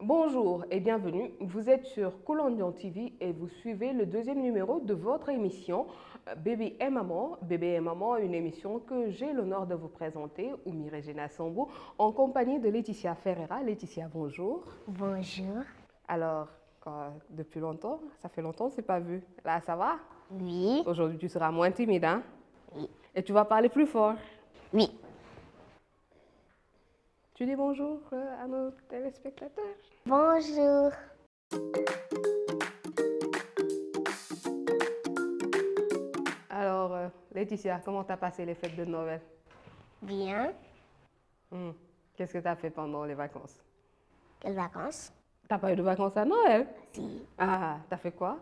Bonjour et bienvenue, vous êtes sur Colombian TV et vous suivez le deuxième numéro de votre émission Bébé et Maman. Bébé et Maman, une émission que j'ai l'honneur de vous présenter, Oumi Regina Sambou, en compagnie de Laetitia Ferreira. Laetitia, bonjour. Bonjour. Alors, depuis longtemps, ça fait longtemps, c'est pas vu. Là, ça va? Oui. Aujourd'hui, tu seras moins timide, hein? Oui. Et tu vas parler plus fort. Oui. Tu dis bonjour à nos téléspectateurs. Bonjour. Alors, Laetitia, comment t'as passé les fêtes de Noël? Bien. Qu'est-ce que t'as fait pendant les vacances? Quelles vacances? T'as pas eu de vacances à Noël? Si. Ah, t'as fait quoi?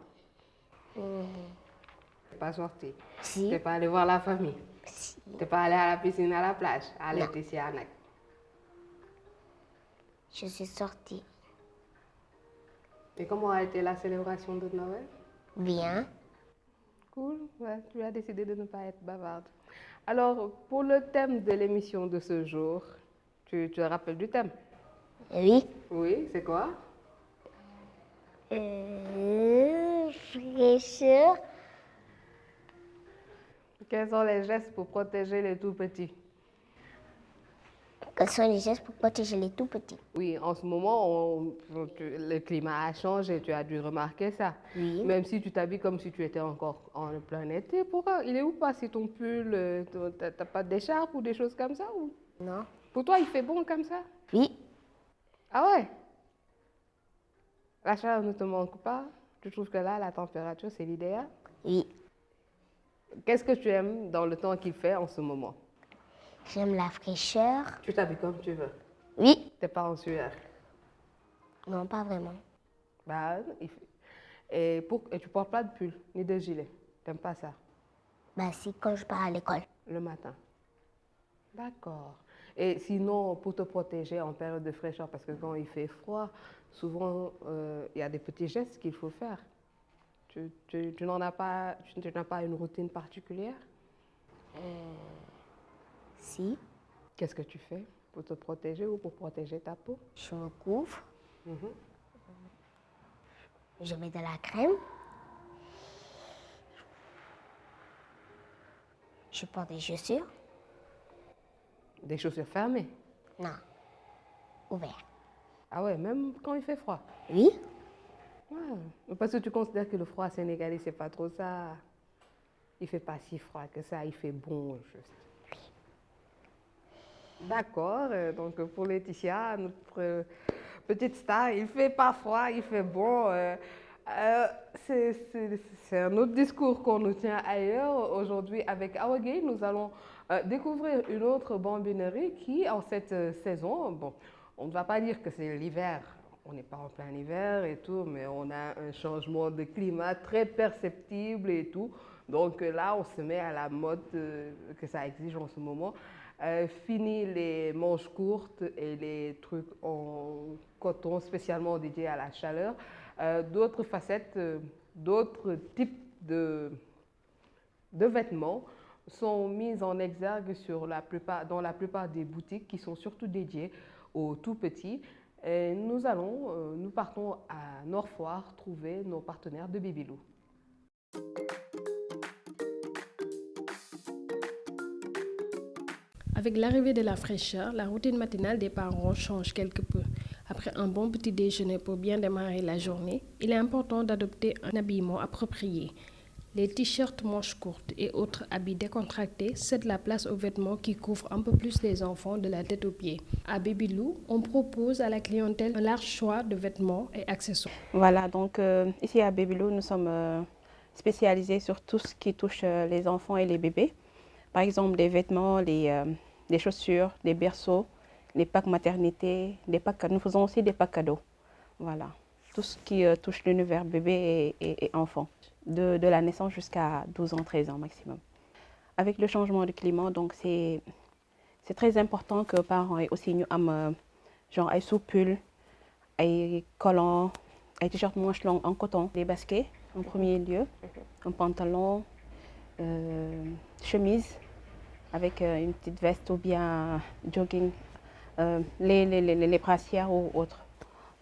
T'es pas sorti? Si. T'es pas allé voir la famille? Si. T'es pas allé à la piscine, à la plage? À Non. Laetitia, nag. Je suis sortie. Et comment a été la célébration de Noël? Bien. Cool, ouais, tu as décidé de ne pas être bavarde. Alors, pour le thème de l'émission de ce jour, tu te rappelles du thème? Oui. Oui, c'est quoi? Fraîcheur. Quels sont les gestes pour protéger les tout-petits? Quels sont les gestes pour protéger les tout petits? Oui, en ce moment, le climat a changé, tu as dû remarquer ça. Oui. Même si tu t'habilles comme si tu étais encore en plein été, pourquoi? Il est où passé ton pull? T'as pas d'écharpe ou des choses comme ça ou? Non. Pour toi, il fait bon comme ça? Oui. Ah ouais? La chaleur ne te manque pas? Tu trouves que là, la température, c'est l'idéal? Oui. Qu'est-ce que tu aimes dans le temps qu'il fait en ce moment? J'aime la fraîcheur. Tu t'habilles comme tu veux. Oui. T'es pas en sueur. Non, pas vraiment. Bah, et tu portes pas de pull ni de gilet. T'aimes pas ça? Bah si, quand je pars à l'école. Le matin. D'accord. Et sinon, pour te protéger en période de fraîcheur, parce que quand il fait froid, souvent, il y a des petits gestes qu'il faut faire. Tu n'en as pas, tu n'as pas une routine particulière? Si. Qu'est-ce que tu fais pour te protéger ou pour protéger ta peau? Je me couvre. Je mets de la crème. Je porte des chaussures. Des chaussures fermées? Non. Ouvert. Ah ouais, même quand il fait froid? Oui. Ouais. Parce que tu considères que le froid sénégalais, c'est pas trop ça. Il fait pas si froid que ça, il fait bon juste. D'accord, donc pour Laetitia, notre petite star, il fait pas froid, il fait bon. C'est un autre discours qu'on nous tient ailleurs. Aujourd'hui, avec Awa Gueye, nous allons découvrir une autre bambinerie qui, en cette saison, bon, on ne va pas dire que c'est l'hiver, on n'est pas en plein hiver et tout, mais on a un changement de climat très perceptible et tout. Donc là, on se met à la mode que ça exige en ce moment. Fini les manches courtes et les trucs en coton spécialement dédiés à la chaleur. D'autres facettes, d'autres types de vêtements sont mis en exergue dans la plupart des boutiques qui sont surtout dédiées aux tout petits. Et nous partons à Nord-Foire trouver nos partenaires de Babylou. Avec l'arrivée de la fraîcheur, la routine matinale des parents change quelque peu. Après un bon petit déjeuner pour bien démarrer la journée, il est important d'adopter un habillement approprié. Les t-shirts manches courtes et autres habits décontractés cèdent la place aux vêtements qui couvrent un peu plus les enfants de la tête aux pieds. À Babylou, on propose à la clientèle un large choix de vêtements et accessoires. Voilà, donc ici à Babylou, nous sommes spécialisés sur tout ce qui touche les enfants et les bébés. Par exemple, des vêtements, des chaussures, des berceaux, les packs maternité, nous faisons aussi des packs cadeaux. Voilà, tout ce qui touche l'univers bébé et enfant, de la naissance jusqu'à 12 ans, 13 ans maximum. Avec le changement de climat, donc c'est très important que les parents aient aussi genre ay sous-pull, ay collants, ay t-shirts manches longues en coton, des baskets en premier lieu, un pantalon, chemise avec une petite veste ou bien jogging, les brassières ou autres.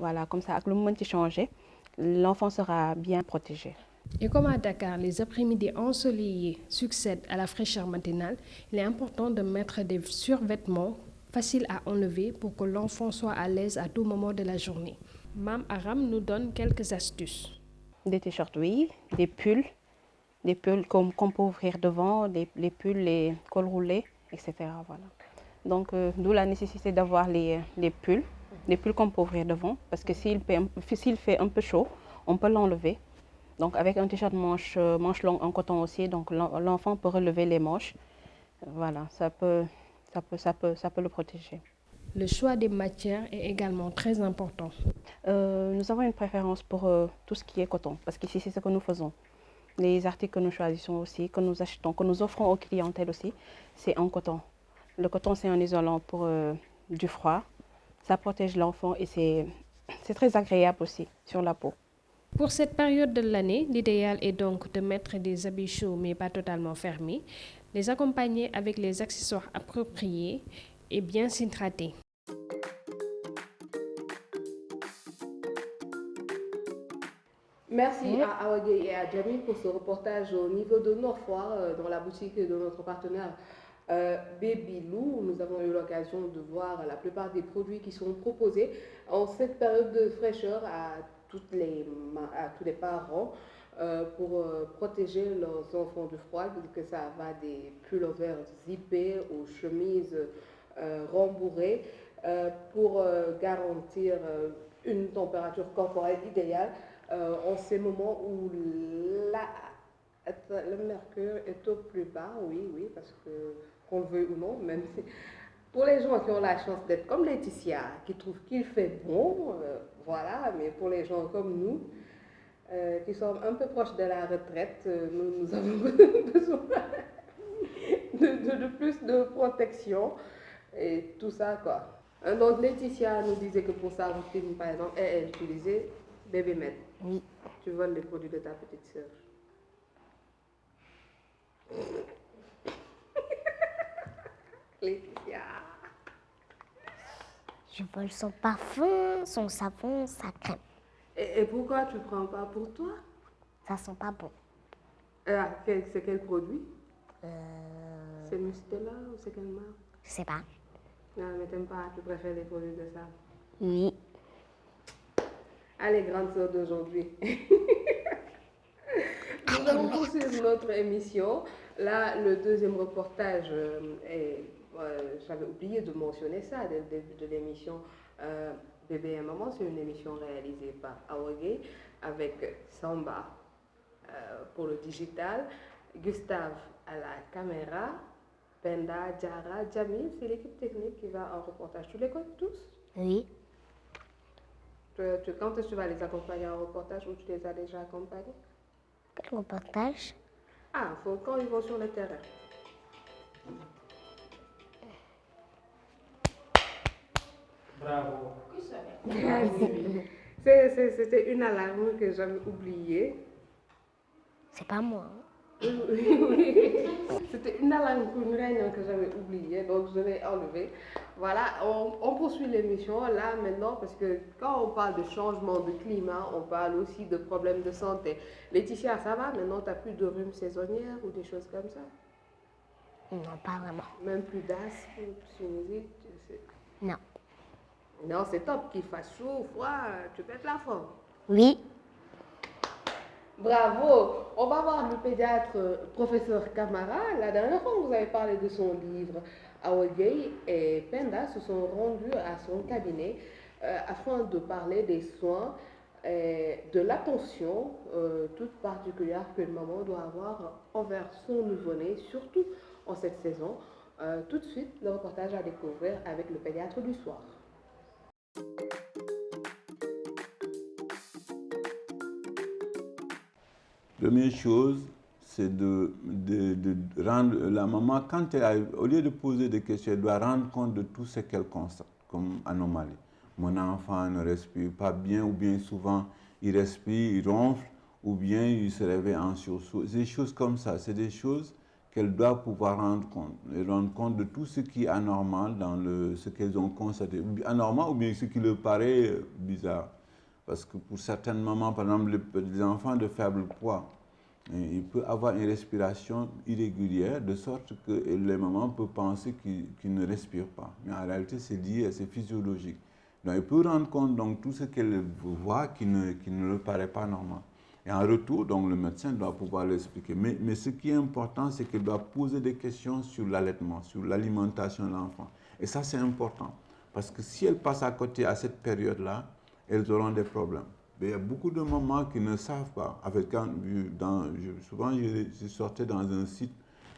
Voilà, comme ça, avec le moment de changer, l'enfant sera bien protégé. Et comme à Dakar, les après-midi ensoleillés succèdent à la fraîcheur matinale, il est important de mettre des survêtements faciles à enlever pour que l'enfant soit à l'aise à tout moment de la journée. Mam Aram nous donne quelques astuces. Des t-shirts, oui, des pulls qu'on peut ouvrir devant, les pulls, les cols roulés, etc. Voilà. Donc, d'où la nécessité d'avoir les pulls qu'on peut ouvrir devant, parce que s'il fait un peu chaud, on peut l'enlever. Donc, avec un t-shirt manche longue en coton aussi, donc l'enfant peut relever les manches. Voilà, ça peut le protéger. Le choix des matières est également très important. Nous avons une préférence pour tout ce qui est coton, parce qu'ici, c'est ce que nous faisons. Les articles que nous choisissons aussi, que nous achetons, que nous offrons aux clientèles aussi, c'est en coton. Le coton, c'est un isolant pour du froid. Ça protège l'enfant et c'est très agréable aussi sur la peau. Pour cette période de l'année, l'idéal est donc de mettre des habits chauds mais pas totalement fermés, les accompagner avec les accessoires appropriés et bien s'hydrater. Merci à Awagé et à Jamil pour ce reportage au niveau de Nord Foire, dans la boutique de notre partenaire Babylou. Nous avons eu l'occasion de voir la plupart des produits qui sont proposés en cette période de fraîcheur à tous les parents pour protéger leurs enfants du froid, que ça va des pullovers zippés aux chemises rembourrées pour garantir une température corporelle idéale en ces moments où le mercure est au plus bas, oui, parce que qu'on le veuille ou non, même si pour les gens qui ont la chance d'être comme Laetitia, qui trouvent qu'il fait bon, voilà, mais pour les gens comme nous, qui sommes un peu proches de la retraite, nous avons besoin de plus de protection et tout ça, quoi. Donc Laetitia nous disait que pour sa routine, par exemple, elle utilisait Bébé Med. Oui. Tu voles les produits de ta petite sœur. Laetitia. Je vole son parfum, son savon, sa crème. Et pourquoi tu ne prends pas pour toi? Ça sent pas bon. C'est quel produit? C'est Mustela ou c'est quelle marque? Je sais pas. Non, mais t'aimes pas, tu préfères les produits de ça. Oui. Allez, grande sœur d'aujourd'hui. Nous allons poursuivre notre émission. Là, le deuxième reportage j'avais oublié de mentionner ça dès le début de l'émission. Bébé et Maman, c'est une émission réalisée par Awagé avec Samba pour le digital, Gustave à la caméra, Penda, Diara, Jamil, c'est l'équipe technique qui va en reportage. Tu les connais tous? Oui. Quand est-ce que tu vas les accompagner en reportage ou tu les as déjà accompagnés? Quel reportage? Quand ils vont sur le terrain. Bravo. C'était une alarme que j'avais oubliée. C'est pas moi. Oui. C'était une alarme pour une réunion que j'avais oubliée, donc je l'ai enlevée. Voilà, on poursuit l'émission là maintenant parce que quand on parle de changement de climat, on parle aussi de problèmes de santé. Laetitia, ça va? Maintenant, tu n'as plus de rhume saisonnière ou des choses comme ça? Non, pas vraiment. Même plus d'asthme, sinusite? Non. Non, c'est top qu'il fasse chaud, froid, tu pètes la forme. Oui. Bravo! On va voir le pédiatre professeur Camara. La dernière fois, vous avez parlé de son livre. Awagé et Penda se sont rendus à son cabinet afin de parler des soins et de l'attention toute particulière qu'une maman doit avoir envers son nouveau-né, surtout en cette saison. Tout de suite, le reportage à découvrir avec le pédiatre du soir. Première chose, c'est de rendre la maman, quand elle arrive, au lieu de poser des questions, elle doit rendre compte de tout ce qu'elle constate comme anomalie. Mon enfant ne respire pas bien, ou bien souvent il respire, il ronfle, ou bien il se réveille en sursaut. Des choses comme ça, c'est des choses qu'elle doit pouvoir rendre compte de tout ce qui est anormal dans ce qu'elles ont constaté, anormal ou bien ce qui leur paraît bizarre. Parce que pour certaines mamans, par exemple les enfants de faible poids, il peut avoir une respiration irrégulière, de sorte que les mamans peuvent penser qu'ils ne respirent pas. Mais en réalité, c'est lié, c'est physiologique. Donc, il peut rendre compte de tout ce qu'elle voit qui ne leur paraît pas normal. Et en retour, donc, le médecin doit pouvoir l'expliquer. Mais ce qui est important, c'est qu'il doit poser des questions sur l'allaitement, sur l'alimentation de l'enfant. Et ça, c'est important. Parce que si elles passent à côté à cette période-là, elles auront des problèmes. Mais il y a beaucoup de mamans qui ne savent pas. Souvent, je sortais dans un site,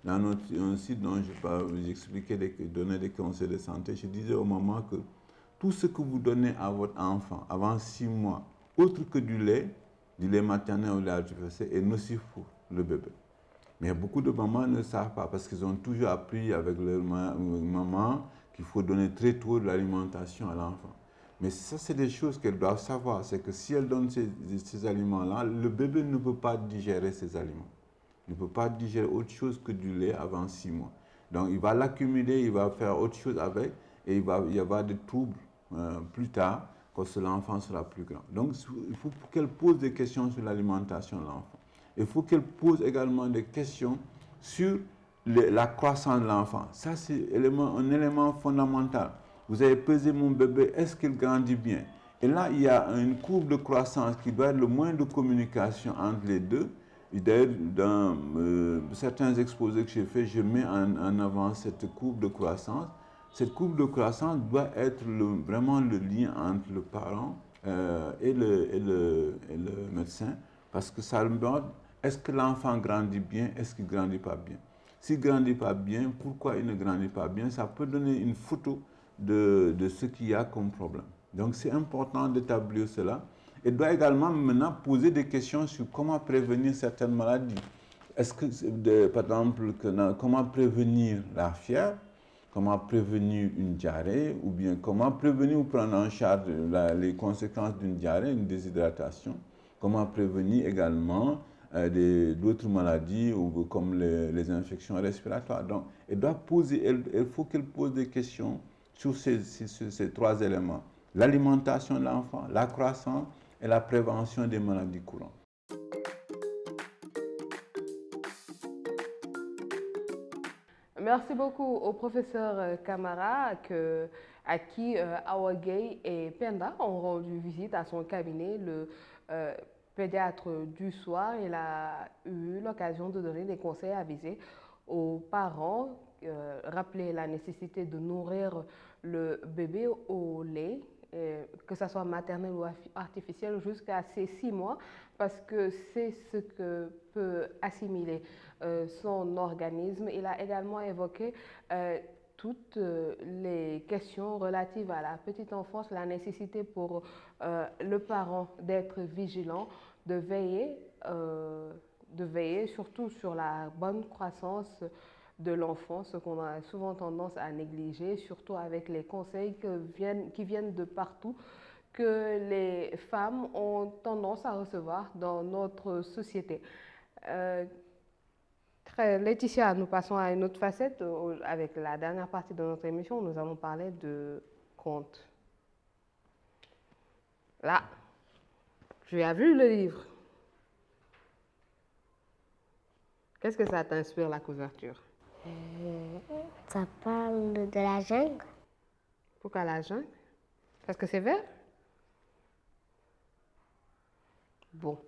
un site dont j'expliquais, donnais des conseils de santé. Je disais aux mamans que tout ce que vous donnez à votre enfant avant 6 mois, autre que du lait maternel ou du lait artificiel, est nocif pour le bébé. Mais beaucoup de mamans ne savent pas parce qu'ils ont toujours appris avec leur maman qu'il faut donner très tôt de l'alimentation à l'enfant. Mais ça, c'est des choses qu'elles doivent savoir. C'est que si elles donnent ces aliments-là, le bébé ne peut pas digérer ces aliments. Il ne peut pas digérer autre chose que du lait avant 6 mois. Donc, il va l'accumuler, il va faire autre chose avec, et il va y avoir des troubles plus tard, quand l'enfant sera plus grand. Donc, il faut qu'elle pose des questions sur l'alimentation de l'enfant. Il faut qu'elle pose également des questions sur la croissance de l'enfant. Ça, c'est un élément fondamental. Vous avez pesé mon bébé, est-ce qu'il grandit bien? Et là, il y a une courbe de croissance qui doit être le moins de communication entre les deux. Et d'ailleurs, dans certains exposés que j'ai faits, je mets en avant cette courbe de croissance. Cette courbe de croissance doit être vraiment le lien entre le parent et le médecin, parce que ça demande, est-ce que l'enfant grandit bien, est-ce qu'il ne grandit pas bien? S'il ne grandit pas bien, pourquoi il ne grandit pas bien? Ça peut donner une photo de ce qu'il y a comme problème. Donc c'est important d'établir cela. Et doit également maintenant poser des questions sur comment prévenir certaines maladies. Est-ce que, par exemple, comment prévenir la fièvre, comment prévenir une diarrhée, ou bien comment prévenir ou prendre en charge les conséquences d'une diarrhée, une déshydratation, comment prévenir également d'autres maladies comme les infections respiratoires. Donc, il faut qu'elle pose des questions sur ces 3 éléments. L'alimentation de l'enfant, la croissance et la prévention des maladies courantes. Merci beaucoup au professeur Camara à qui Awa Gueye et Penda ont rendu visite à son cabinet. Le pédiatre du soir, il a eu l'occasion de donner des conseils avisés aux parents, rappeler la nécessité de nourrir le bébé au lait, que ce soit maternel ou artificiel, jusqu'à ses 6 mois, parce que c'est ce que peut assimiler son organisme. Il a également évoqué toutes les questions relatives à la petite enfance, la nécessité pour le parent d'être vigilant, de veiller surtout sur la bonne croissance de l'enfant, ce qu'on a souvent tendance à négliger, surtout avec les conseils qui viennent de partout, que les femmes ont tendance à recevoir dans notre société. Laetitia, nous passons à une autre facette. Avec la dernière partie de notre émission, nous allons parler de contes. Là, tu as vu le livre. Qu'est-ce que ça t'inspire, la couverture? Ça parle de la jungle. Pourquoi la jungle? Parce que c'est vert? Bon.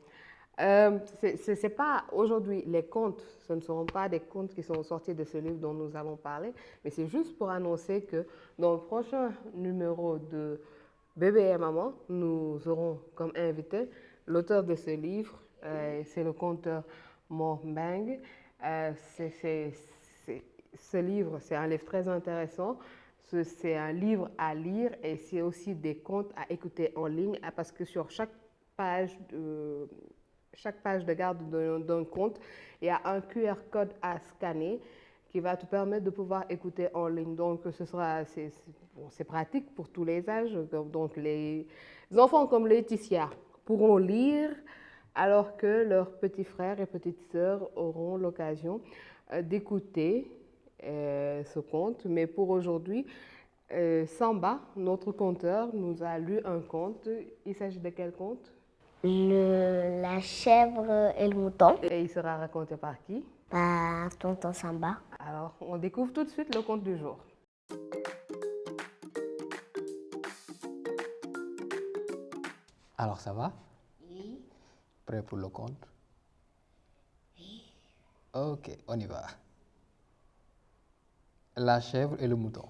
C'est pas aujourd'hui, les contes, ce ne seront pas des contes qui sont sortis de ce livre dont nous allons parler, mais c'est juste pour annoncer que dans le prochain numéro de Bébé et Maman, nous aurons comme invité l'auteur de ce livre, c'est le conteur Mor Mbeng. Ce livre, c'est un livre très intéressant. C'est un livre à lire et c'est aussi des contes à écouter en ligne parce que sur chaque page de garde d'un conte, il y a un QR code à scanner qui va te permettre de pouvoir écouter en ligne. Donc, c'est pratique pour tous les âges. Donc, les enfants comme Laetitia pourront lire alors que leurs petits frères et petites sœurs auront l'occasion d'écouter ce conte. Mais pour aujourd'hui, Samba, notre conteur, nous a lu un conte. Il s'agit de quel conte? La chèvre et le mouton. Et il sera raconté par qui? Par tonton Samba. Alors, on découvre tout de suite le conte du jour. Alors, ça va? Oui. Prêt pour le conte? Oui. Ok, on y va. La chèvre et le mouton.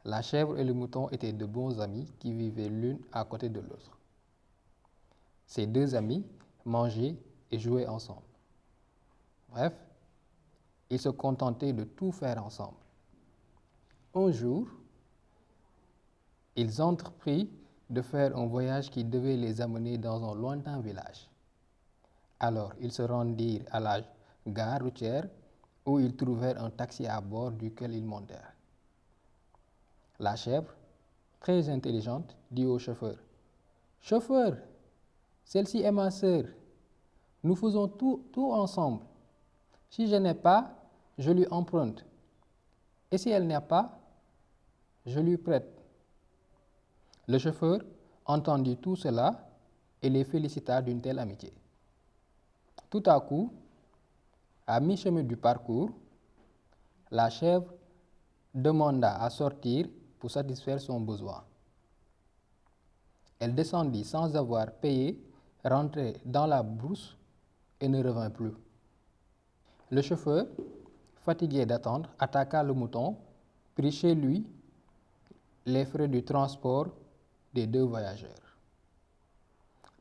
La chèvre et le mouton étaient de bons amis qui vivaient l'une à côté de l'autre. Ces deux amis mangeaient et jouaient ensemble. Bref, ils se contentaient de tout faire ensemble. Un jour, ils entreprirent de faire un voyage qui devait les amener dans un lointain village. Alors, ils se rendirent à la gare routière où ils trouvèrent un taxi à bord duquel ils montèrent. La chèvre, très intelligente, dit au chauffeur: « Chauffeur, celle-ci est ma sœur. Nous faisons tout ensemble. Si je n'ai pas, je lui emprunte. Et si elle n'a pas, je lui prête. » Le chauffeur entendit tout cela et les félicita d'une telle amitié. Tout à coup, à mi-chemin du parcours, la chèvre demanda à sortir pour satisfaire son besoin. Elle descendit sans avoir payé, rentrait dans la brousse et ne revint plus. Le chauffeur, fatigué d'attendre, attaqua le mouton, prit chez lui les frais du transport des deux voyageurs.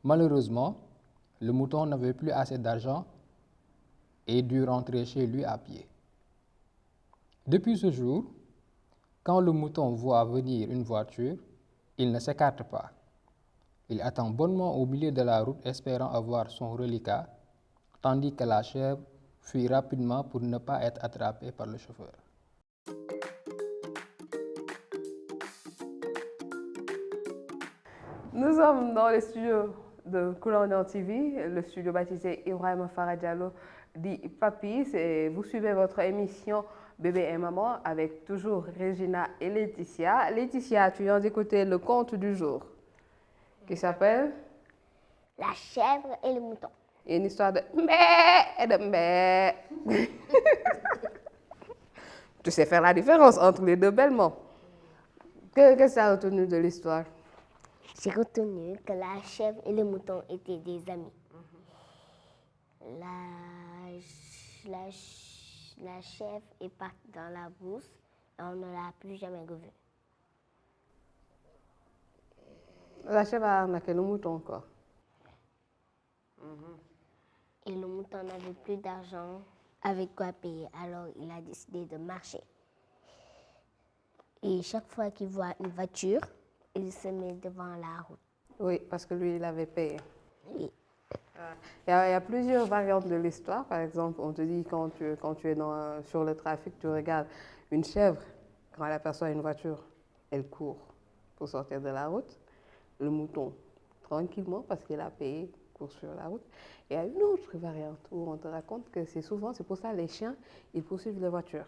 Malheureusement, le mouton n'avait plus assez d'argent et dut rentrer chez lui à pied. Depuis ce jour, quand le mouton voit venir une voiture, il ne s'écarte pas. Il attend bonnement au milieu de la route espérant avoir son reliquat, tandis que la chèvre fuit rapidement pour ne pas être attrapée par le chauffeur. Nous sommes dans le studio de Koulondor TV, le studio baptisé Ibrahima Farah Diallo dit Papis. Vous suivez votre émission Bébé et Maman avec toujours Regina et Laetitia. Laetitia, tu viens d'écouter le conte du jour qui s'appelle La chèvre et le mouton. Une histoire de mbé et de mbé. Tu sais faire la différence entre les deux bellement. Qu'est-ce que tu as retenu de l'histoire? J'ai retenu que la chèvre et le mouton étaient des amis. La chèvre est partie dans la brousse et on ne l'a plus jamais revue. La chèvre a arnaqué le mouton encore. Et le mouton n'avait plus d'argent avec quoi payer, alors il a décidé de marcher. Et chaque fois qu'il voit une voiture, il se met devant la route. Oui, parce que lui, il avait payé. Oui. Il y a plusieurs variantes de l'histoire. Par exemple, on te dit quand tu es sur le trafic, tu regardes une chèvre. Quand elle aperçoit une voiture, elle court pour sortir de la route. Le mouton, tranquillement, parce qu'il a payé, court sur la route. Et il y a une autre variante où on te raconte que c'est pour ça les chiens, ils poursuivent les voitures.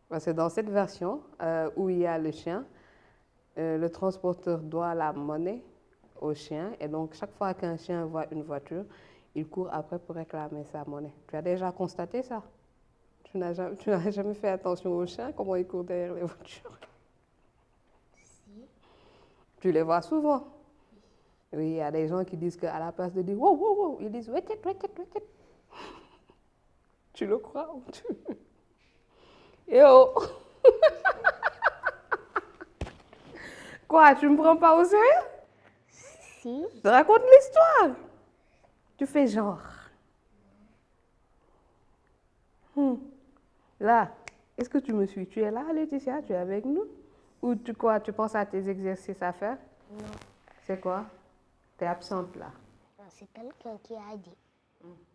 Parce que dans cette version où il y a le chien, le transporteur doit la monnaie au chien. Et donc, chaque fois qu'un chien voit une voiture, il court après pour réclamer sa monnaie. Tu as déjà constaté ça? Tu n'as jamais fait attention aux chiens, comment ils courent derrière les voitures? Si. Tu les vois souvent? Oui, il y a des gens qui disent qu'à la place de dire wow, wow, wow, ils disent wetet, wetet, wetet. Tu le crois ou tu... Eh oh! Quoi, tu me prends pas au sérieux? Si. Je te raconte l'histoire. Tu fais genre. Là, est-ce que tu me suis? Tu es là, Laetitia? Tu es avec nous? Ou tu penses à tes exercices à faire? Non. C'est quoi? Tu es absente là. C'est quelqu'un qui a dit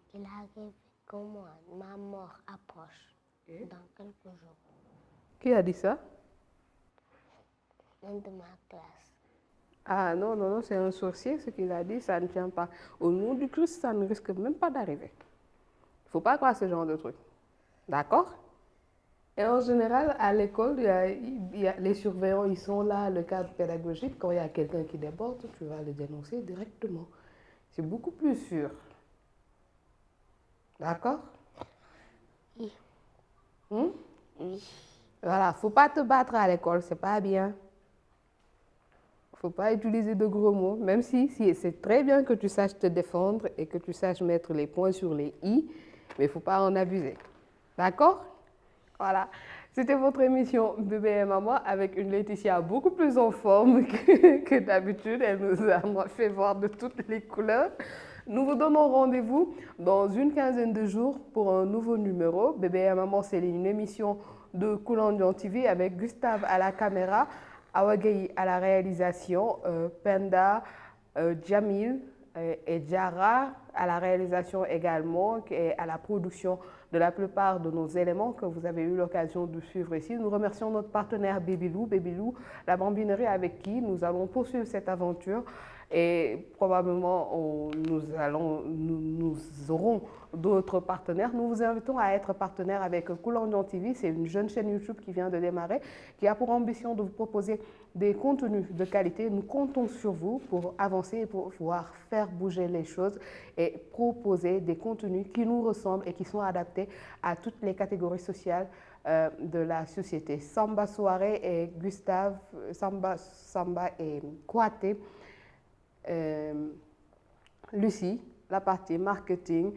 qu'il arrive que moi, ma mort approche dans quelques jours. Qui a dit ça? Un de ma classe. Ah non, non, non, c'est un sorcier, ce qu'il a dit, ça ne tient pas. Au nom du Christ, ça ne risque même pas d'arriver. Il ne faut pas croire ce genre de truc. D'accord? Et en général, à l'école, les surveillants, ils sont là, le cadre pédagogique. Quand il y a quelqu'un qui déborde, tu vas le dénoncer directement. C'est beaucoup plus sûr. D'accord? Oui. Oui. Voilà, faut pas te battre à l'école, c'est pas bien. Faut pas utiliser de gros mots, même si c'est très bien que tu saches te défendre et que tu saches mettre les points sur les i, mais il faut pas en abuser. D'accord? Voilà. C'était votre émission Bébé et Maman avec une Laetitia beaucoup plus en forme que d'habitude. Elle nous a fait voir de toutes les couleurs. Nous vous donnons rendez-vous dans une quinzaine de jours pour un nouveau numéro. Bébé et Maman, c'est une émission de Koulandian TV avec Gustave à la caméra, Awagei à la réalisation, Penda, Jamil et Diara à la réalisation également et à la production de la plupart de nos éléments que vous avez eu l'occasion de suivre ici. Nous remercions notre partenaire Babylou, la bambinerie avec qui nous allons poursuivre cette aventure et probablement nous aurons d'autres partenaires. Nous vous invitons à être partenaire avec Koulandian TV. C'est une jeune chaîne YouTube qui vient de démarrer, qui a pour ambition de vous proposer des contenus de qualité. Nous comptons sur vous pour avancer et pour pouvoir faire bouger les choses et proposer des contenus qui nous ressemblent et qui sont adaptés à toutes les catégories sociales de la société. Samba Soirée et Gustave, Samba et Kouaté, Lucie, la partie marketing,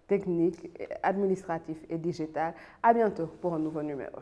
technique, administratif et digital. À bientôt pour un nouveau numéro.